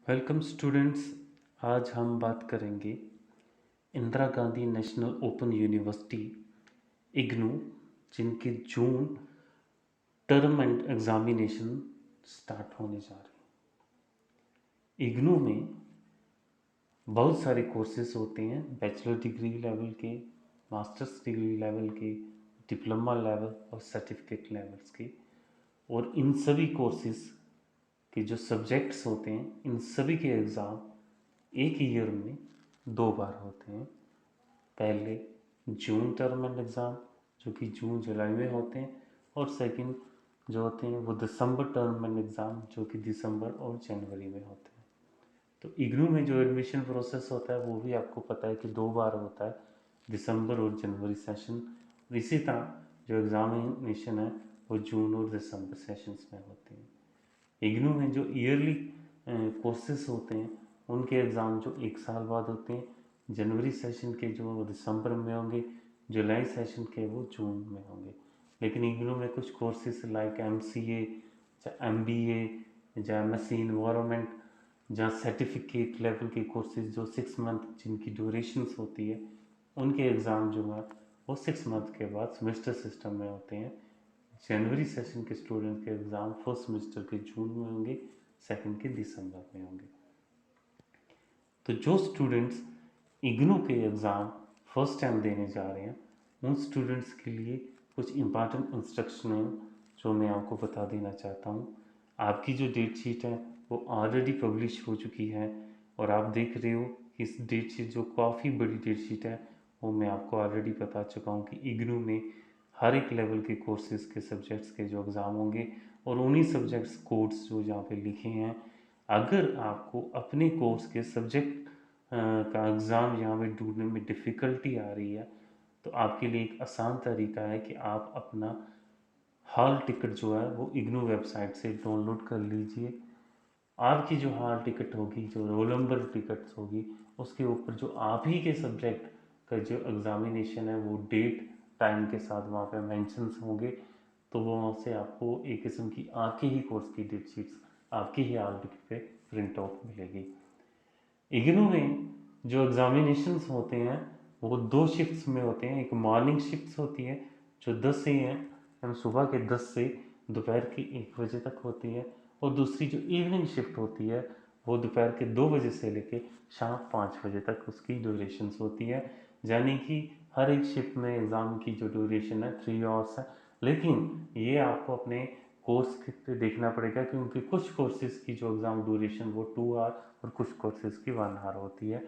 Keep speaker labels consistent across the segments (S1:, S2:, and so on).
S1: Welcome students. आज हम बात करेंगे Indira Gandhi national open university IGNOU, जिनके जून टर्म एंड एग्जामिनेशन स्टार्ट होने जा रहे हैं। इग्नू में बहुत सारे कोर्सेज होते हैं, बैचलर डिग्री लेवल के, मास्टर्स डिग्री लेवल के, डिप्लोमा लेवल और सर्टिफिकेट लेवल्स के। और इन सभी कोर्सेज के जो सब्जेक्ट्स होते हैं, इन सभी के एग्ज़ाम एक ईयर में दो बार होते हैं। पहले जून टर्म एंड एग्ज़ाम, जो कि जून जुलाई में होते हैं, और सेकंड जो होते हैं वो दिसंबर टर्म एंड एग्ज़ाम, जो कि दिसंबर और जनवरी में होते हैं। तो इग्नू में जो एडमिशन प्रोसेस होता है वो भी आपको पता है कि दो बार होता है, दिसंबर और जनवरी सेशन। इसी तरह जो एग्ज़ामिनेशन है वो जून और दिसंबर सेशंस में होते हैं। इग्नू में जो ईयरली कोर्सेज होते हैं उनके एग्ज़ाम जो एक साल बाद होते हैं, जनवरी सेशन के जो दिसंबर में होंगे, जुलाई सेशन के वो जून में होंगे। लेकिन इग्नू में कुछ कोर्सेज लाइक MCA या MBA या MSc इन्वायरमेंट, जहाँ सर्टिफिकेट लेवल के कोर्सेज जो 6 मंथ जिनकी ड्यूरेशंस होती है, उनके एग्ज़ाम जो है वो 6 मंथ के बाद सेमेस्टर सिस्टम में होते हैं। जनवरी सेशन के स्टूडेंट के एग्ज़ाम फर्स्ट सेमेस्टर के जून में होंगे, सेकंड के दिसंबर में होंगे। तो जो स्टूडेंट्स इग्नू के एग्ज़ाम फर्स्ट टाइम देने जा रहे हैं, उन स्टूडेंट्स के लिए कुछ इम्पॉर्टेंट इंस्ट्रक्शन हैं जो मैं आपको बता देना चाहता हूँ। आपकी जो डेट शीट है वो ऑलरेडी पब्लिश हो चुकी है, और आप देख रहे हो कि इस डेट शीट जो काफ़ी बड़ी डेट शीट है, वो मैं आपको ऑलरेडी बता चुका हूँ कि इग्नू में हर एक लेवल के कोर्सेज़ के सब्जेक्ट्स के जो एग्ज़ाम होंगे, और उन्हीं सब्जेक्ट्स कोड्स जो यहाँ पे लिखे हैं। अगर आपको अपने कोर्स के सब्जेक्ट का एग्ज़ाम यहाँ पे ढूंढने में डिफ़िकल्टी आ रही है, तो आपके लिए एक आसान तरीका है कि आप अपना हॉल टिकट जो है वो इग्नू वेबसाइट से डाउनलोड कर लीजिए। आपकी जो हॉल टिकट होगी, जो रोल नंबर टिकट्स होगी, उसके ऊपर जो आप ही के सब्जेक्ट का जो एग्ज़ामिनेशन है वो डेट टाइम के साथ वहाँ पे मेंशंस होंगे। तो वो वहाँ से आपको एक किस्म की आपके ही कोर्स की डेट शीट्स आपकी ही हॉल टिकट पे प्रिंट आउट मिलेगी। इग्नू में जो एग्ज़ामिनेशंस होते हैं वो दो शिफ्ट्स में होते हैं। एक मॉर्निंग शिफ्ट्स होती है जो 10 से हम सुबह के 10 से दोपहर के 1 बजे तक होती है, और दूसरी जो इवनिंग शिफ्ट होती है वो दोपहर के 2 बजे से लेके शाम 5 बजे तक उसकी ड्यूरेशंस होती है। यानी कि हर एक शिफ्ट में एग्ज़ाम की जो ड्यूरेशन है 3 आवर्स है। लेकिन ये आपको अपने कोर्स पे देखना पड़ेगा, क्योंकि कुछ कोर्सेज़ की जो एग्ज़ाम ड्यूरेशन वो 2 आवर और कुछ कोर्सेज़ की 1 आवर होती है।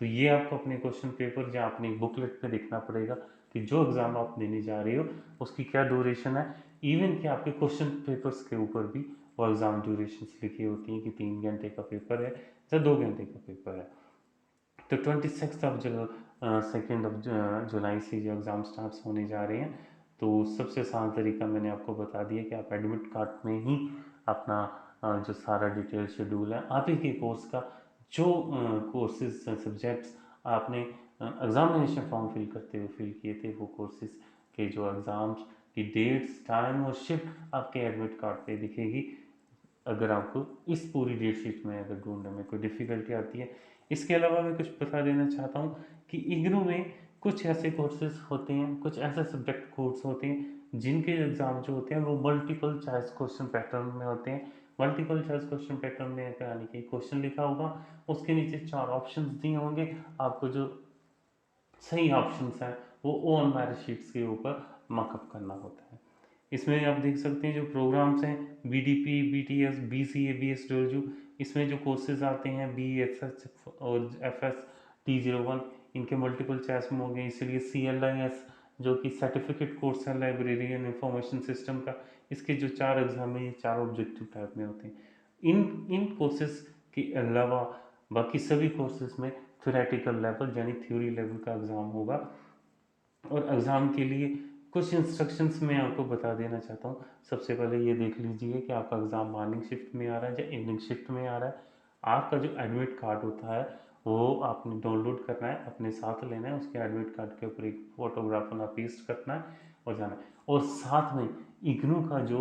S1: तो ये आपको अपने क्वेश्चन पेपर या अपनी बुकलेट में देखना पड़ेगा कि जो एग्ज़ाम आप देने जा रहे हो उसकी क्या ड्यूरेशन है। इवन कि आपके क्वेश्चन पेपर्स के ऊपर भी वो एग्ज़ाम ड्यूरेशंस लिखी होती हैं कि 3 घंटे का पेपर है या 2 घंटे का पेपर है। तो 26 ऑफ सेकेंड ऑफ जुलाई से जो एग्ज़ाम स्टार्ट होने जा रहे हैं, तो सबसे आसान तरीका मैंने आपको बता दिया कि आप एडमिट कार्ड में ही अपना जो सारा डिटेल शेड्यूल है आप ही के कोर्स का, जो कोर्सेज सब्जेक्ट्स आपने एग्ज़ामिनेशन फॉर्म फिल करते हुए फिल किए थे, वो कोर्सेज के जो एग्ज़ाम्स की डेट्स, टाइम और शिफ्ट आपके एडमिट कार्ड पे दिखेगी। अगर आपको इस पूरी डेट शीट में अगर ढूंढने में कोई डिफ़िकल्टी आती है। इसके अलावा मैं कुछ बता देना चाहता हूँ कि इग्नू में कुछ ऐसे कोर्सेज होते हैं, कुछ ऐसे सब्जेक्ट कोर्स होते हैं जिनके एग्ज़ाम जो होते हैं वो मल्टीपल चॉइस क्वेश्चन पैटर्न में होते हैं। मल्टीपल चॉइस क्वेश्चन पैटर्न में यानी कि क्वेश्चन लिखा होगा, उसके नीचे 4 ऑप्शंस दिए होंगे, आपको जो सही ऑप्शंस हैं वो ओन मेरिट शीट्स के ऊपर मार्कअप करना होता है। इसमें आप देख सकते हैं जो प्रोग्राम्स हैं, BDP, BTS, BCA, BSW, इसमें जो कोर्सेज आते हैं BSH और FS T01, इनके मल्टीपल चॉइस में होंगे। इसलिए CLIS जो कि सर्टिफिकेट कोर्स है लाइब्रेरियन इंफॉर्मेशन सिस्टम का, इसके जो 4 एग्जाम है ये 4 ऑब्जेक्टिव टाइप में होते हैं। इन इन कोर्सेज के अलावा बाकी सभी कोर्सेज में थ्योरेटिकल लेवल यानी थ्योरी लेवल का एग्ज़ाम होगा। और एग्ज़ाम के लिए कुछ इंस्ट्रक्शंस मैं आपको बता देना चाहता हूँ। सबसे पहले ये देख लीजिए कि आपका एग्ज़ाम मॉर्निंग शिफ्ट में आ रहा है या इवनिंग शिफ्ट में आ रहा है। आपका जो एडमिट कार्ड होता है वो आपने डाउनलोड करना है, अपने साथ लेना है। उसके एडमिट कार्ड के ऊपर एक फोटोग्राफ अपना पेस्ट करना है और जाना है। और साथ में इग्नू का जो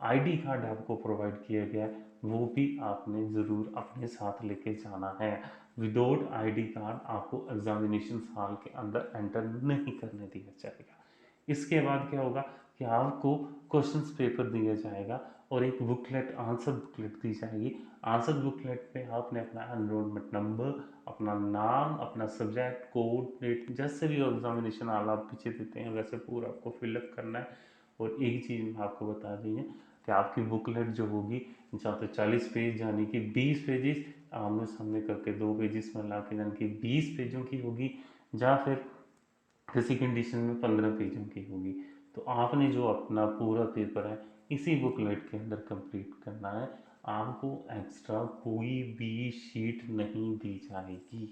S1: ID कार्ड आपको प्रोवाइड किया गया है वो भी आपने ज़रूर अपने साथ लेके जाना है। विदाउट आईडी कार्ड आपको एग्जामिनेशन हॉल के अंदर एंटर नहीं करने दिया जाएगा। इसके बाद क्या होगा कि आपको क्वेश्चंस पेपर दिया जाएगा और एक बुकलेट, आंसर बुकलेट दी जाएगी। आंसर बुकलेट पे आपने अपना एनरोलमेंट नंबर, अपना नाम, अपना सब्जेक्ट कोड, डेट, जैसे भी एग्जामिनेशन हाल आप पीछे देते हैं वैसे पूरा आपको फिलअप करना है। और एक चीज़ मैं आपको बता दी है कि आपकी बुकलेट जो होगी, जहाँ तो 40 पेज यानी कि 20 पेजेस आमने सामने करके 2 पेजेस में ला के यानी कि 20 पेजों की होगी, या फिर किसी कंडीशन में 15 पेजों की होगी। तो आपने जो अपना पूरा पेपर है इसी बुकलेट के अंदर कंप्लीट करना है। आपको एक्स्ट्रा कोई भी शीट नहीं दी जाएगी।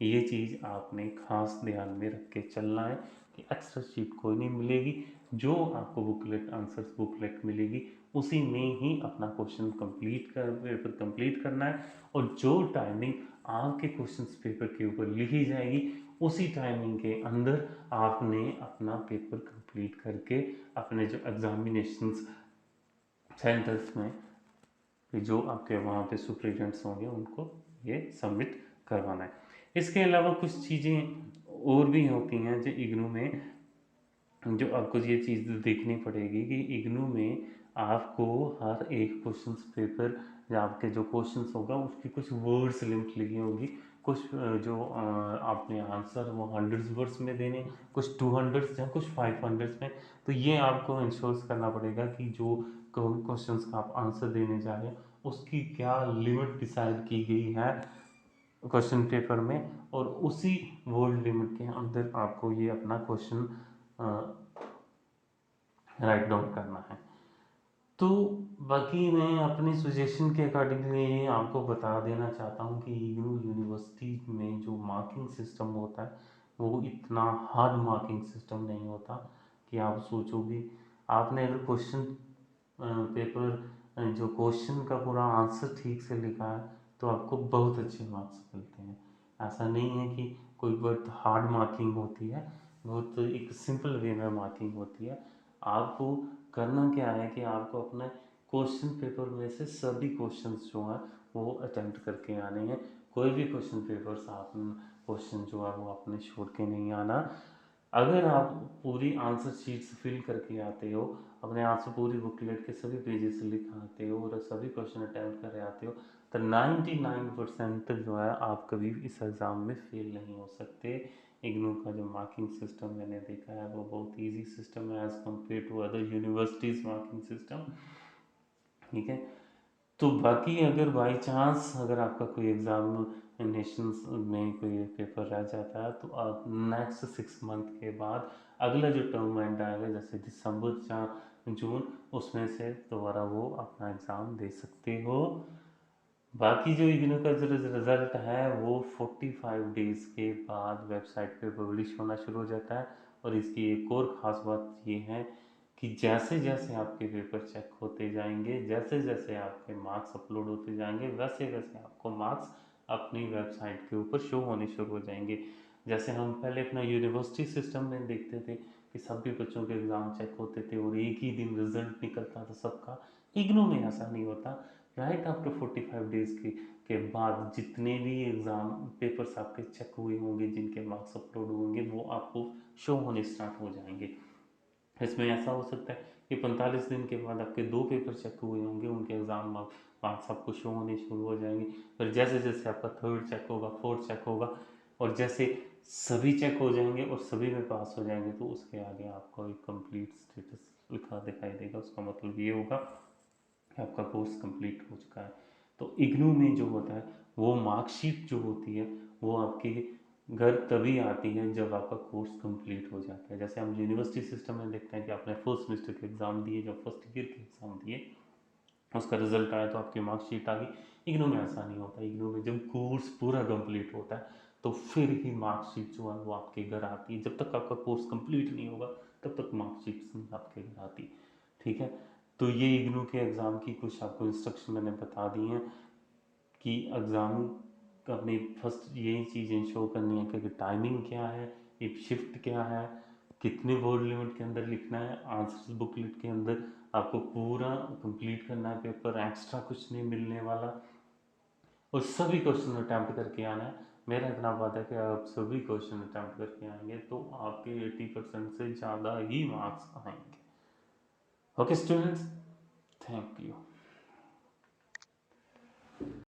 S1: ये चीज़ आपने खास ध्यान में रख के चलना है कि एक्स्ट्रा शीट कोई नहीं मिलेगी। जो आपको बुकलेट, आंसर्स बुकलेट मिलेगी उसी में ही अपना क्वेश्चन कंप्लीट कर पेपर कंप्लीट करना है। और जो टाइमिंग आपके क्वेश्चन पेपर के ऊपर लिखी जाएगी उसी टाइमिंग के अंदर आपने अपना पेपर कंप्लीट करके अपने जो एग्जामिनेशंस सेंटर्स में जो आपके वहाँ पे सुपरिटेंडेंट्स होंगे उनको ये सबमिट करवाना है। इसके अलावा कुछ चीज़ें और भी होती हैं जो इग्नू में, जो आपको ये चीज़ देखनी पड़ेगी कि इग्नू में आपको हर एक क्वेश्चन पेपर या आपके जो क्वेश्चंस होगा उसकी कुछ वर्ड्स लिमिट लिखी होगी। कुछ जो आपने आंसर वो 100 वर्ड्स में देने, कुछ 200 या कुछ 500 में। तो ये आपको इंश्योर करना पड़ेगा कि जो क्वेश्चंस का आप आंसर देने जा रहे हैं उसकी क्या लिमिट डिसाइड की गई है क्वेश्चन पेपर में, और उसी वर्ड लिमिट के अंदर आपको ये अपना क्वेश्चन राइट डाउन करना है। तो बाकी मैं अपनी सजेशन के अकॉर्डिंगली आपको बता देना चाहता हूँ कि इग्नू यूनिवर्सिटी में जो मार्किंग सिस्टम होता है वो इतना हार्ड मार्किंग सिस्टम नहीं होता कि आप सोचोगे। आपने अगर क्वेश्चन पेपर जो क्वेश्चन का पूरा आंसर ठीक से लिखा है तो आपको बहुत अच्छे मार्क्स मिलते हैं। ऐसा नहीं है कि कोई बहुत हार्ड मार्किंग होती है, बहुत एक सिंपल वे में मार्किंग होती है। आपको करना क्या है कि आपको अपने क्वेश्चन पेपर में से सभी क्वेश्चंस जो हैं वो अटेम्प्ट करके आने हैं। कोई भी क्वेश्चन पेपर आप क्वेश्चन जो है वो आपने छोड़ के नहीं आना। अगर आप पूरी आंसर शीट्स फिल करके आते हो, अपने आंसर पूरी बुकलेट के सभी पेजेस लिख आते हो और सभी क्वेश्चन अटेम्प्ट कर आते हो तो 99% जो है आप कभी भी इस एग्ज़ाम में फेल नहीं हो सकते। इग्नू का जो मार्किंग सिस्टम मैंने देखा है वो बहुत इजी सिस्टम है as compare to other universities marking system. ठीक है। तो बाकी अगर बाई चांस अगर आपका कोई एग्जामिनेशन में कोई पेपर रह जाता है तो आप नेक्स्ट 6 मंथ के बाद अगला जो टर्म एंड आएगा जैसे दिसंबर या जून उसमें से दोबारा वो अपना एग्ज़ाम दे सकते हो। बाकी जो इग्नू का जो रिज़ल्ट है वो 45 डेज़ के बाद वेबसाइट पे पब्लिश होना शुरू हो जाता है। और इसकी एक और ख़ास बात ये है कि जैसे जैसे आपके पेपर चेक होते जाएंगे, जैसे जैसे आपके मार्क्स अपलोड होते जाएंगे वैसे वैसे आपको मार्क्स अपनी वेबसाइट के ऊपर शो होने शुरू हो जाएंगे। जैसे हम पहले अपना यूनिवर्सिटी सिस्टम में देखते थे कि सभी बच्चों के एग्ज़ाम चेक होते थे और एक ही दिन रिजल्ट निकलता था सबका। इग्नू में ऐसा नहीं होता। राइट आफ्टर 45 डेज के बाद जितने भी एग्ज़ाम पेपर्स आपके चेक हुए होंगे, जिनके मार्क्स अपलोड होंगे वो आपको शो होने स्टार्ट हो जाएंगे। इसमें ऐसा हो सकता है कि 45 दिन के बाद आपके 2 पेपर चेक हुए होंगे, उनके एग्ज़ाम मार्क्स आपको शो होने शुरू हो जाएंगे। फिर जैसे जैसे आपका थर्ड चेक होगा, फोर्थ चेक होगा और जैसे सभी चेक हो जाएंगे और सभी में पास हो जाएंगे तो उसके आगे आपको एक कंप्लीट स्टेटस लिखा दिखाई देगा। उसका मतलब ये होगा कि आपका कोर्स कंप्लीट हो चुका है। तो इग्नू में जो होता है वो मार्कशीट जो होती है वो आपके घर तभी आती है जब आपका कोर्स कंप्लीट हो जाता है। जैसे हम यूनिवर्सिटी सिस्टम में देखते हैं कि आपने फर्स्ट सेमेस्टर के एग्ज़ाम दिए, जब फर्स्ट ईयर के एग्ज़ाम दिए उसका रिजल्ट आया तो आपकी मार्कशीट आ गई। इग्नू में ऐसा नहीं होता। इग्नू में जब कोर्स पूरा कंप्लीट होता है तो फिर ही मार्कशीट जो है वो आपके घर आती है। जब तक आपका कोर्स कंप्लीट नहीं होगा तब तक मार्कशीट आपके घर आती। ठीक है। तो ये इग्नू के एग्ज़ाम की कुछ आपको इंस्ट्रक्शन मैंने बता दी हैं कि एग्ज़ाम का अपनी फर्स्ट यही चीज़ इंश्योर करनी है कि टाइमिंग क्या है, एक शिफ्ट क्या है, कितने वर्ड लिमिट के अंदर लिखना है, आंसर्स बुकलेट के अंदर आपको पूरा कंप्लीट करना है पेपर, एक्स्ट्रा कुछ नहीं मिलने वाला, और सभी क्वेश्चन अटैम्प्ट करके आना है। मेरा इतना वादा है कि आप सभी क्वेश्चन अटैम्प्ट करके आएंगे तो आपके 80% से ज़्यादा ही मार्क्स आएंगे। Okay students, thank you.